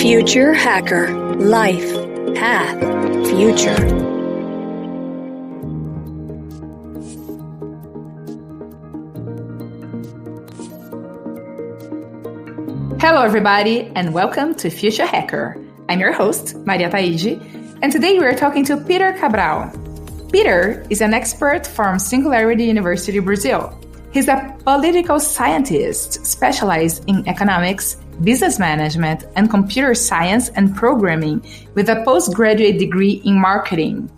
Future Hacker. Life. Path. Future. Hello, everybody, and welcome to Future Hacker. I'm your host, Maria Taide, and today we are talking to Peter Cabral. Peter is an expert from SingularityU Brazil. He's a political scientist specialized in economics, business management, and computer science and programming with a postgraduate degree in marketing.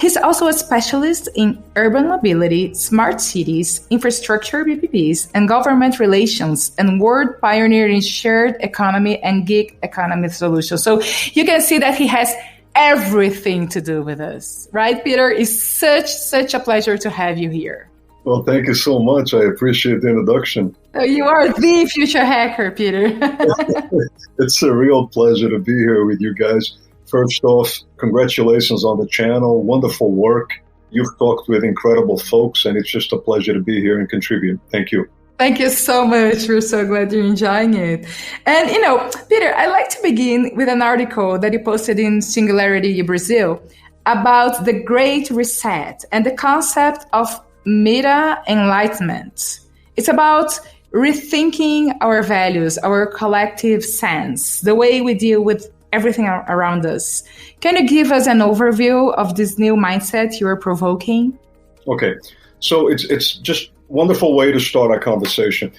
He's also a specialist in urban mobility, smart cities, infrastructure PPPs, and government relations, and world pioneer in shared economy and gig economy solutions. So you can see that he has everything to do with us, right, Peter? It's such a pleasure to have you here. Well, thank you so much. I appreciate the introduction. You are the future hacker, Peter. It's a real pleasure to be here with you guys. First off, congratulations on the channel. Wonderful work. You've talked with incredible folks, and it's just a pleasure to be here and contribute. Thank you. Thank you so much. We're so glad you're enjoying it. And, Peter, I'd like to begin with an article that you posted in SingularityU Brazil about the Great Reset and the concept of meta-enlightenment. It's about rethinking our values, our collective sense, the way we deal with everything around us. Can you give us an overview of this new mindset you are provoking? Okay, so it's just wonderful way to start our conversation.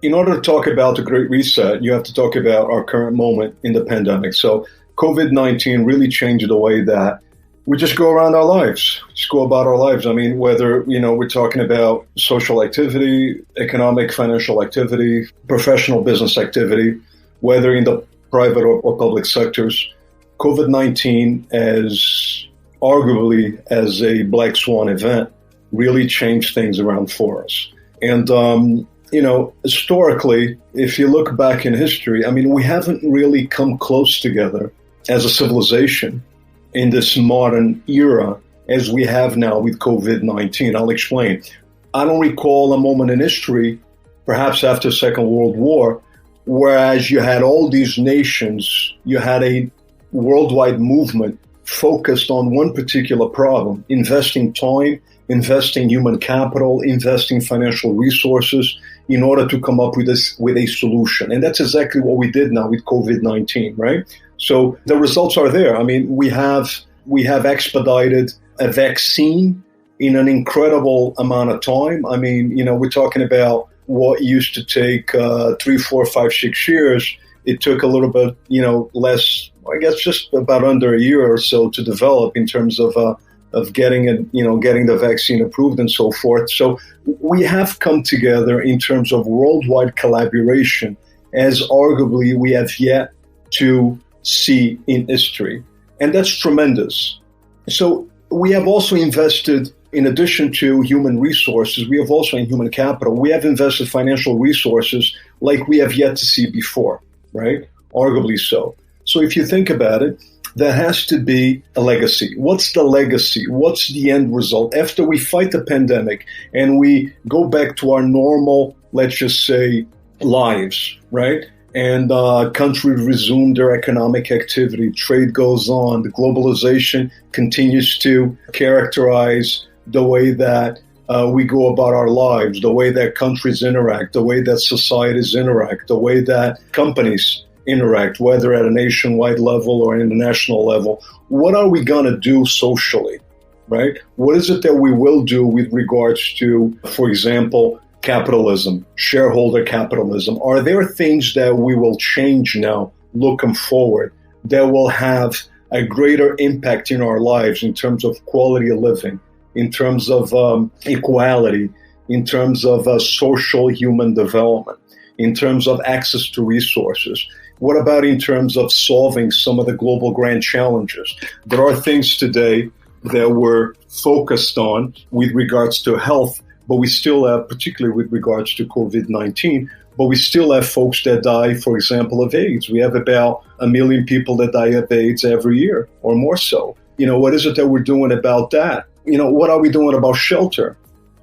In order to talk about the Great Reset, you have to talk about our current moment in the pandemic. So COVID-19 really changed the way that we just go around our lives, just go about our lives. I mean, whether, we're talking about social activity, economic, financial activity, professional business activity, whether in the private or public sectors, COVID-19 arguably as a black swan event really changed things around for us. And, historically, if you look back in history, I mean, we haven't really come close together as a civilization in this modern era as we have now with COVID-19. I'll explain. I don't recall a moment in history, perhaps after the Second World War, whereas you had all these nations, you had a worldwide movement focused on one particular problem, investing time, investing human capital, investing financial resources in order to come up with a solution. And that's exactly what we did now with COVID-19, right? So the results are there. I mean, we have expedited a vaccine in an incredible amount of time. I mean, we're talking about what used to take 3, 4, 5, 6 years. It took a little bit, less, I guess, just about under a year or so to develop in terms of getting it, getting the vaccine approved and so forth. So we have come together in terms of worldwide collaboration as arguably we have yet to see in history. And that's tremendous. So we have also invested, in addition to human resources, we have also in human capital, we have invested financial resources like we have yet to see before, right? Arguably so. So if you think about it, there has to be a legacy. What's the legacy? What's the end result? After we fight the pandemic and we go back to our normal, let's just say, lives, right? And countries resume their economic activity. Trade goes on. The globalization continues to characterize the way that we go about our lives, the way that countries interact, the way that societies interact, the way that companies interact, whether at a nationwide level or international level. What are we going to do socially, right? What is it that we will do with regards to, for example, capitalism, shareholder capitalism? Are there things that we will change now, looking forward, that will have a greater impact in our lives in terms of quality of living, in terms of equality, in terms of social human development, in terms of access to resources? What about in terms of solving some of the global grand challenges? There are things today that we're focused on with regards to health, but we still have, particularly with regards to COVID-19, but we still have folks that die, for example, of AIDS. We have about 1 million people that die of AIDS every year or more so. What is it that we're doing about that? What are we doing about shelter?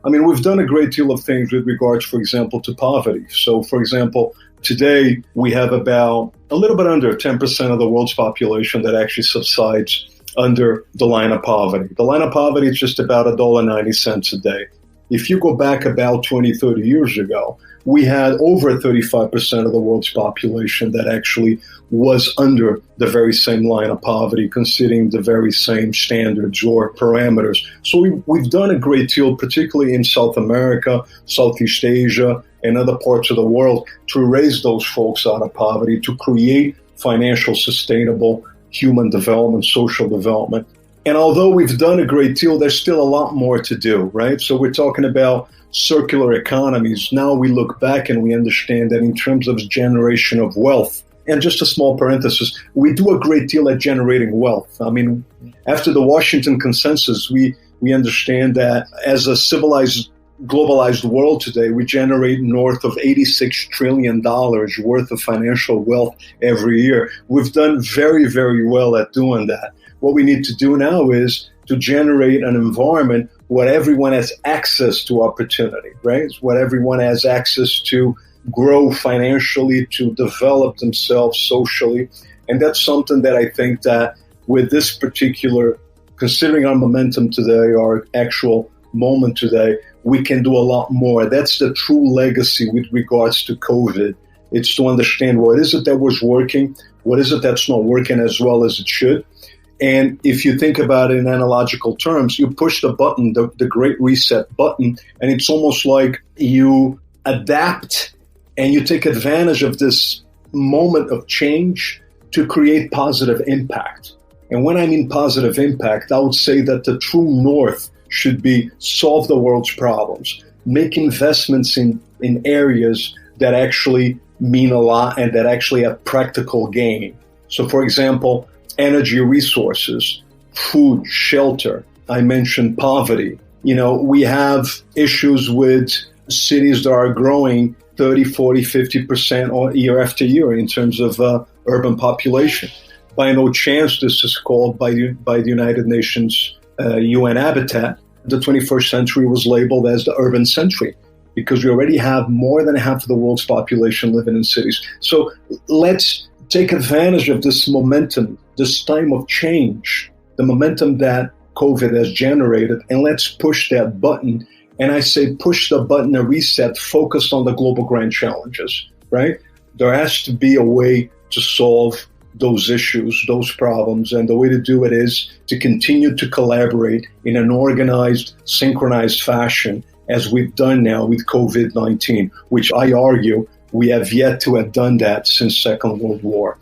I mean, we've done a great deal of things with regards, for example, to poverty. So, for example, today we have about a little bit under 10% of the world's population that actually subsides under the line of poverty. The line of poverty is just about $1.90 a day. If you go back about 20, 30 years ago, we had over 35% of the world's population that actually was under the very same line of poverty, considering the very same standards or parameters. So we've done a great deal, particularly in South America, Southeast Asia, and other parts of the world, to raise those folks out of poverty, to create financial, sustainable human development, social development. And although we've done a great deal, there's still a lot more to do, right? So we're talking about circular economies. Now we look back and we understand that in terms of generation of wealth, and just a small parenthesis, we do a great deal at generating wealth. I mean, after the Washington Consensus, we understand that as a civilized, globalized world today, we generate north of $86 trillion worth of financial wealth every year. We've done very, very well at doing that. What we need to do now is to generate an environment where everyone has access to opportunity, right? Where everyone has access to grow financially, to develop themselves socially. And that's something that I think that with this particular, considering our momentum today, our actual moment today, we can do a lot more. That's the true legacy with regards to COVID. It's to understand what is it that was working, what is it that's not working as well as it should. And if you think about it in analogical terms, you push the button, the great reset button, and it's almost like you adapt and you take advantage of this moment of change to create positive impact. And when I mean positive impact, I would say that the true north should be solve the world's problems, make investments in areas that actually mean a lot and that actually have practical gain. So, for example, energy resources, food, shelter. I mentioned poverty. You know, we have issues with cities that are growing 30, 40, 50% year after year in terms of urban population. By no chance, this is called by the United Nations UN Habitat. The 21st century was labeled as the urban century because we already have more than half of the world's population living in cities. So let's take advantage of this momentum, this time of change, the momentum that COVID has generated, and let's push that button. And I say push the button and reset, focused on the global grand challenges, right? There has to be a way to solve those issues, those problems, and the way to do it is to continue to collaborate in an organized, synchronized fashion, as we've done now with COVID-19, which I argue we have yet to have done that since Second World War.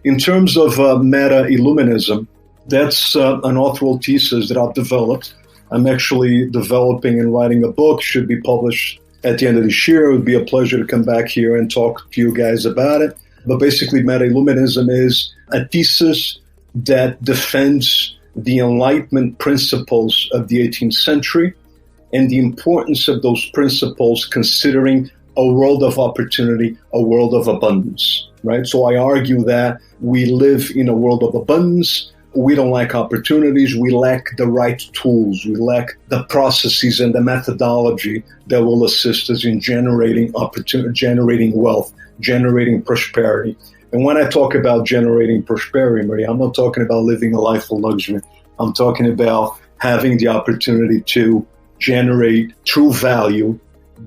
In terms of meta-illuminism, that's an authorial thesis that I've developed. I'm actually developing and writing a book, should be published at the end of this year. It would be a pleasure to come back here and talk to you guys about it. But basically, meta-illuminism is a thesis that defends the enlightenment principles of the 18th century and the importance of those principles considering a world of opportunity, a world of abundance, right? So I argue that we live in a world of abundance. We don't lack opportunities. We lack the right tools. We lack the processes and the methodology that will assist us in generating opportunity, generating wealth, generating prosperity. And when I talk about generating prosperity, Maria, I'm not talking about living a life of luxury. I'm talking about having the opportunity to generate true value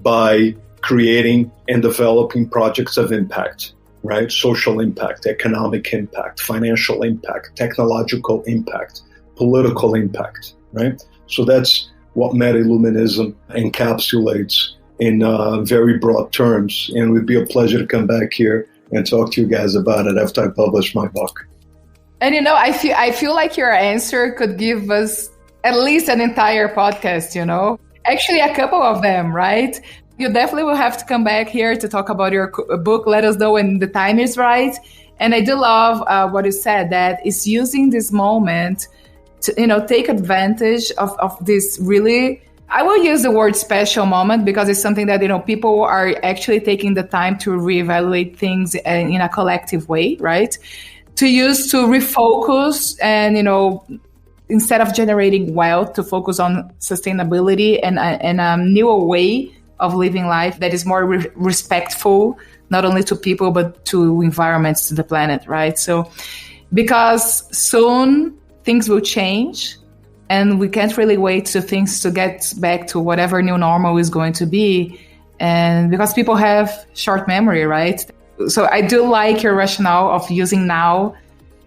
by creating and developing projects of impact, right? Social impact, economic impact, financial impact, technological impact, political impact, right? So that's what meta-illuminism encapsulates in very broad terms. And it would be a pleasure to come back here and talk to you guys about it after I publish my book. And you know, I feel like your answer could give us at least an entire podcast, you know? Actually, a couple of them, right? You definitely will have to come back here to talk about your book. Let us know when the time is right. And I do love what you said, that it's using this moment to, you know, take advantage of this really, I will use the word special moment because it's something that, you know, people are actually taking the time to reevaluate things in a collective way, right? To use to refocus and, you know, instead of generating wealth, to focus on sustainability and a newer way of living life that is more respectful, not only to people, but to environments, to the planet, right? So, because soon things will change and we can't really wait to things to get back to whatever new normal is going to be. And because people have short memory, right? So I do like your rationale of using now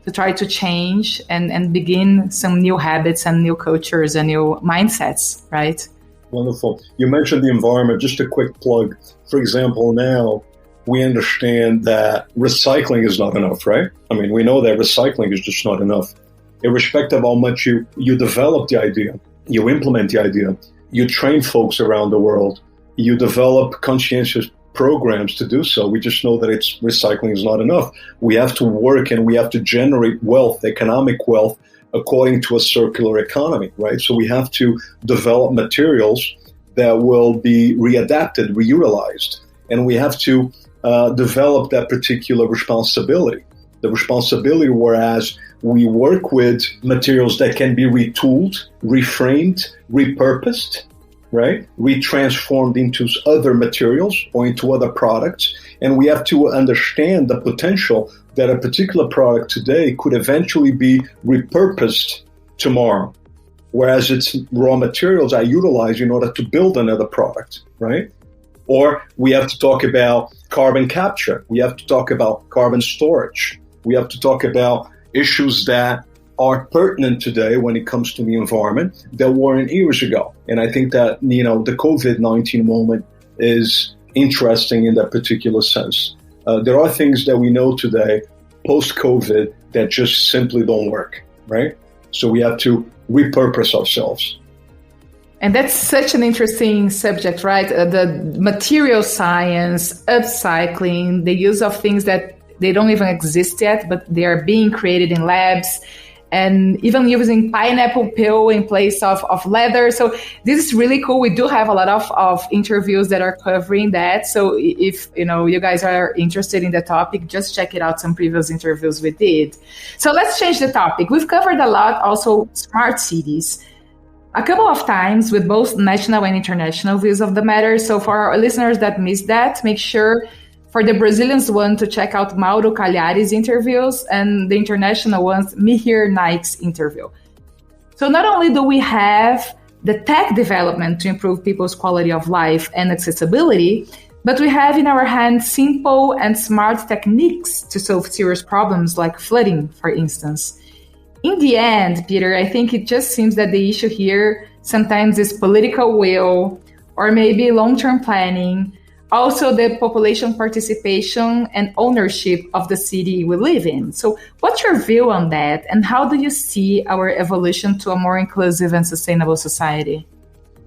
to try to change and begin some new habits and new cultures and new mindsets, right? Wonderful. You mentioned the environment. Just a quick plug. For example, now we understand that recycling is not enough, right? I mean, we know that recycling is just not enough. Irrespective of how much you develop the idea, you implement the idea, you train folks around the world, you develop conscientious programs to do so. We just know that recycling is not enough. We have to work and we have to generate wealth, economic wealth, according to a circular economy, right? So we have to develop materials that will be readapted, reutilized, and we have to develop that particular responsibility. The responsibility, whereas we work with materials that can be retooled, reframed, repurposed, right? Retransformed into other materials or into other products. And we have to understand the potential that a particular product today could eventually be repurposed tomorrow, whereas its raw materials are utilized in order to build another product, right? Or we have to talk about carbon capture. We have to talk about carbon storage. We have to talk about issues that are pertinent today when it comes to the environment that weren't years ago. And I think that, the COVID-19 moment is interesting in that particular sense. There are things that we know today, post-COVID, that just simply don't work, right? So we have to repurpose ourselves. And that's such an interesting subject, right? The material science, upcycling, the use of things that they don't even exist yet, but they are being created in labs, and even using pineapple peel in place of leather. So this is really cool. We do have a lot of interviews that are covering that. So if you guys are interested in the topic, just check it out, some previous interviews we did. So let's change the topic. We've covered a lot also smart cities a couple of times with both national and international views of the matter. So for our listeners that missed that, make sure for the Brazilians one to check out Mauro Cagliari's interviews, and the international ones, Mihir Naik's interview. So not only do we have the tech development to improve people's quality of life and accessibility, but we have in our hands simple and smart techniques to solve serious problems like flooding, for instance. In the end, Peter, I think it just seems that the issue here sometimes is political will or maybe long-term planning, also the population participation and ownership of the city we live in. So what's your view on that? And how do you see our evolution to a more inclusive and sustainable society?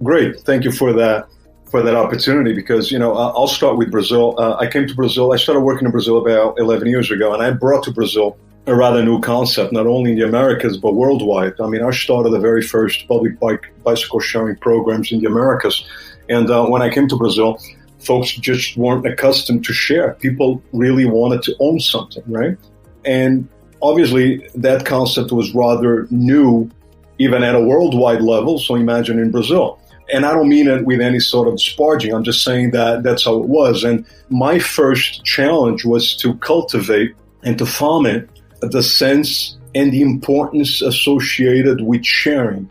Great. Thank you for that opportunity, because, I'll start with Brazil. I came to Brazil. I started working in Brazil about 11 years ago, and I brought to Brazil a rather new concept, not only in the Americas, but worldwide. I mean, I started the very first public bicycle sharing programs in the Americas. And when I came to Brazil, folks just weren't accustomed to share. People really wanted to own something, right? And obviously that concept was rather new, even at a worldwide level. So imagine in Brazil. And I don't mean it with any sort of disparaging. I'm just saying that that's how it was. And my first challenge was to cultivate and to foment the sense and the importance associated with sharing.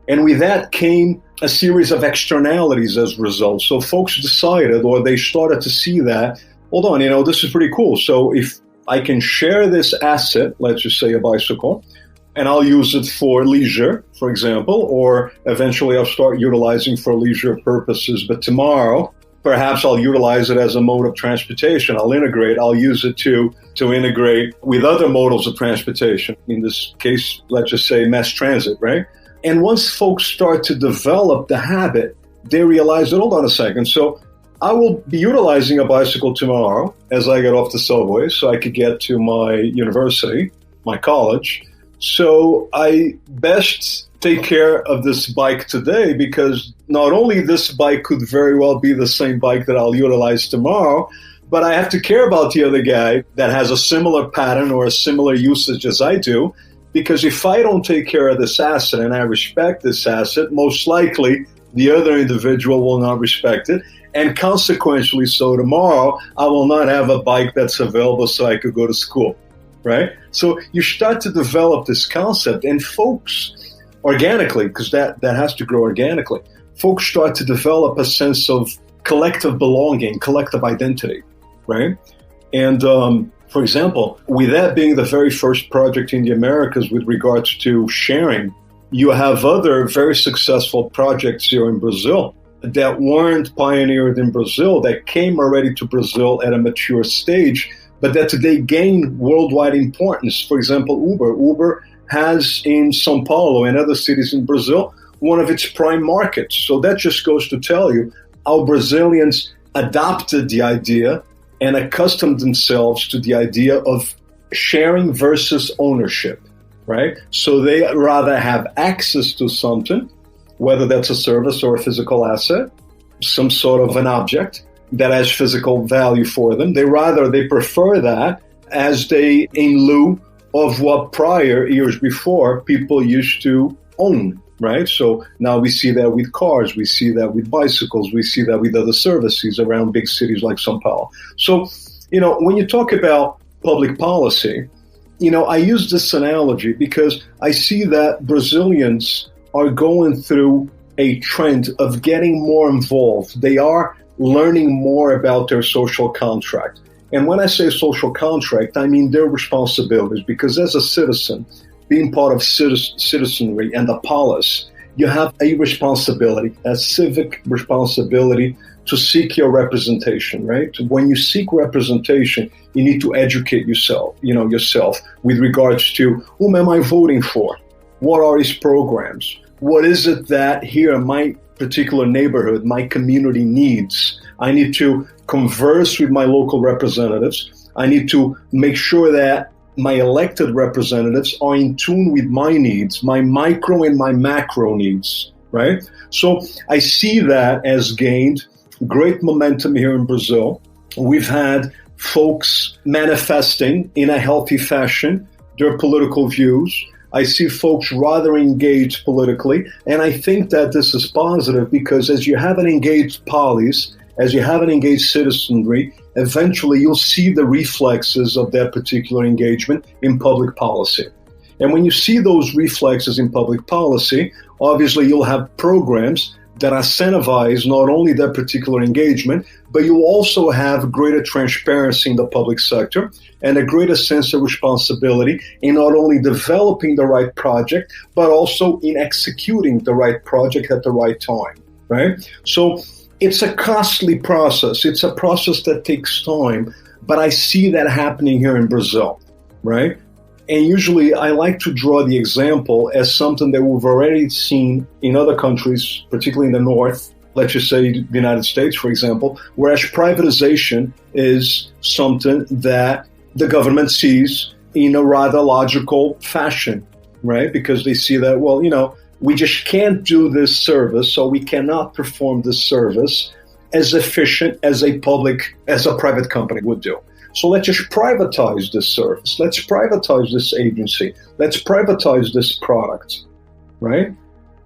And with that came a series of externalities as a result. So folks decided, or they started to see that, hold on, this is pretty cool. So if I can share this asset, let's just say a bicycle, and I'll use it for leisure, for example, or eventually I'll start utilizing for leisure purposes. But tomorrow, perhaps I'll utilize it as a mode of transportation. I'll use it to integrate with other modes of transportation. In this case, let's just say mass transit, right? And once folks start to develop the habit, they realize that, hold on a second, so I will be utilizing a bicycle tomorrow as I get off the subway so I could get to my university, my college. So I best take care of this bike today, because not only this bike could very well be the same bike that I'll utilize tomorrow, but I have to care about the other guy that has a similar pattern or a similar usage as I do. Because if I don't take care of this asset and I respect this asset, most likely the other individual will not respect it. And consequentially, so tomorrow, I will not have a bike that's available so I could go to school, right? So you start to develop this concept, and folks, organically, because that has to grow organically, folks start to develop a sense of collective belonging, collective identity, right? And for example, with that being the very first project in the Americas with regards to sharing, you have other very successful projects here in Brazil that weren't pioneered in Brazil, that came already to Brazil at a mature stage, but that today gain worldwide importance. For example, Uber. Uber has in São Paulo and other cities in Brazil one of its prime markets. So that just goes to tell you how Brazilians adopted the idea and accustomed themselves to the idea of sharing versus ownership, right? So they rather have access to something, whether that's a service or a physical asset, some sort of an object that has physical value for them. They prefer that as in lieu of what prior years before people used to own, right? So now we see that with cars, we see that with bicycles, we see that with other services around big cities like São Paulo. So, when you talk about public policy, I use this analogy because I see that Brazilians are going through a trend of getting more involved. They are learning more about their social contract. And when I say social contract, I mean their responsibilities, because as a citizen, being part of citizenry and the polis, you have a responsibility, a civic responsibility to seek your representation, right? When you seek representation, you need to educate yourself with regards to whom am I voting for? What are his programs? What is it that here in my particular neighborhood, my community needs? I need to converse with my local representatives. I need to make sure that my elected representatives are in tune with my needs, my micro and my macro needs, right? So I see that as gained great momentum here in Brazil. We've had folks manifesting in a healthy fashion their political views. I see folks rather engaged politically, and I think that this is positive because as you have an engaged polis, as you have an engaged citizenry, eventually you'll see the reflexes of that particular engagement in public policy. And when you see those reflexes in public policy, obviously you'll have programs that incentivize not only that particular engagement, but you also have greater transparency in the public sector and a greater sense of responsibility in not only developing the right project, but also in executing the right project at the right time, right? So it's a costly process. It's a process that takes time, but I see that happening here in Brazil, right? And usually I like to draw the example as something that we've already seen in other countries, particularly in the North, let's just say the United States, for example, whereas privatization is something that the government sees in a rather logical fashion, right? Because they see that, well, we just can't do this service, so we cannot perform this service as efficient as a private company would do. So let's just privatize this service. Let's privatize this agency. Let's privatize this product, right?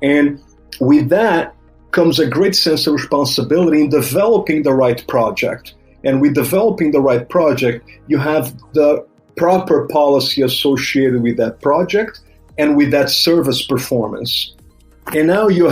And with that comes a great sense of responsibility in developing the right project. And with developing the right project, you have the proper policy associated with that project and with that service performance. And now you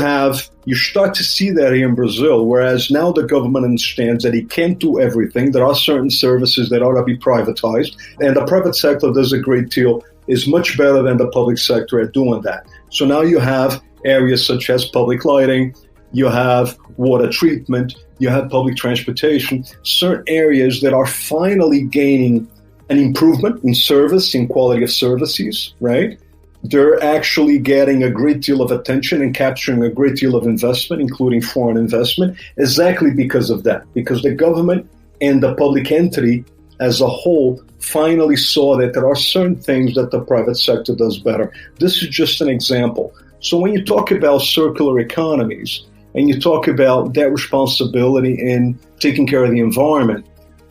start to see that here in Brazil, whereas now the government understands that it can't do everything. There are certain services that ought to be privatized, and the private sector does a great deal, is much better than the public sector at doing that. So now you have areas such as public lighting, you have water treatment, you have public transportation, certain areas that are finally gaining an improvement in service, in quality of services, right? They're actually getting a great deal of attention and capturing a great deal of investment, including foreign investment, exactly because of that. Because the government and the public entity as a whole finally saw that there are certain things that the private sector does better. This is just an example. So when you talk about circular economies and you talk about that responsibility in taking care of the environment,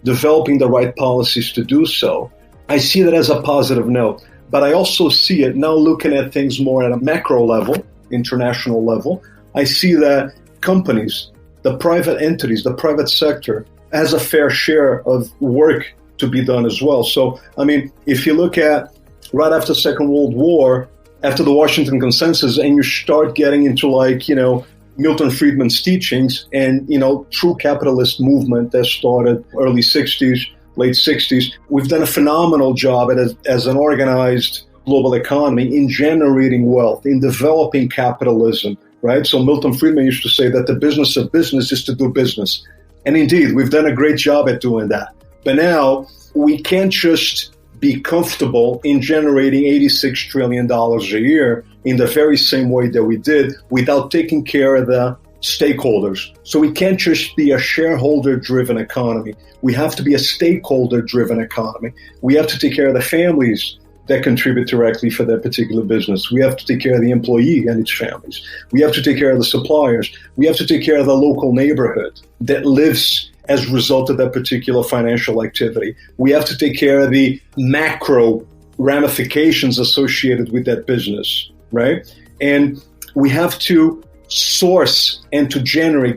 developing the right policies to do so, I see that as a positive note. But I also see it now looking at things more at a macro level, international level. I see that companies, the private entities, the private sector has a fair share of work to be done as well. So, I mean, if you look at right after the Second World War, after the Washington Consensus, and you start getting into like, Milton Friedman's teachings and, true capitalist movement that started early 60s, late 60s, we've done a phenomenal job as an organized global economy in generating wealth, in developing capitalism, right? So Milton Friedman used to say that the business of business is to do business. And indeed, we've done a great job at doing that. But now we can't just be comfortable in generating $86 trillion a year in the very same way that we did without taking care of the stakeholders. So we can't just be a shareholder-driven economy. We have to be a stakeholder-driven economy. We have to take care of the families that contribute directly for that particular business. We have to take care of the employee and its families. We have to take care of the suppliers. We have to take care of the local neighborhood that lives as a result of that particular financial activity. We have to take care of the macro ramifications associated with that business, right? And we have to source and to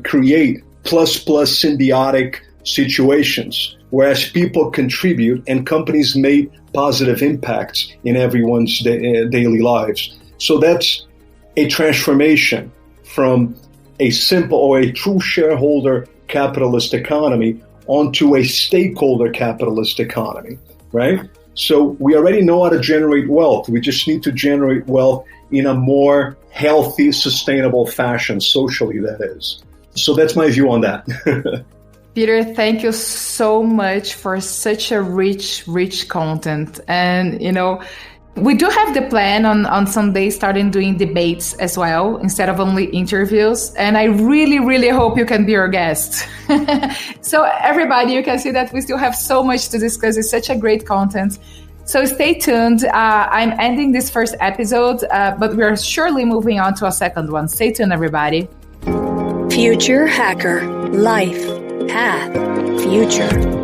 create plus symbiotic situations, whereas people contribute and companies make positive impacts in everyone's daily lives. So that's a transformation from a simple or a true shareholder capitalist economy onto a stakeholder capitalist economy, right? So we already know how to generate wealth. We just need to generate wealth in a more healthy, sustainable fashion, socially, that is. So that's my view on that. Peter, thank you so much for such a rich content. And, we do have the plan on some days starting doing debates as well, instead of only interviews. And I really, really hope you can be our guest. So everybody, you can see that we still have so much to discuss. It's such a great content. So stay tuned. I'm ending this first episode, but we are surely moving on to a second one. Stay tuned, everybody. Future Hacker. Life. Path. Future.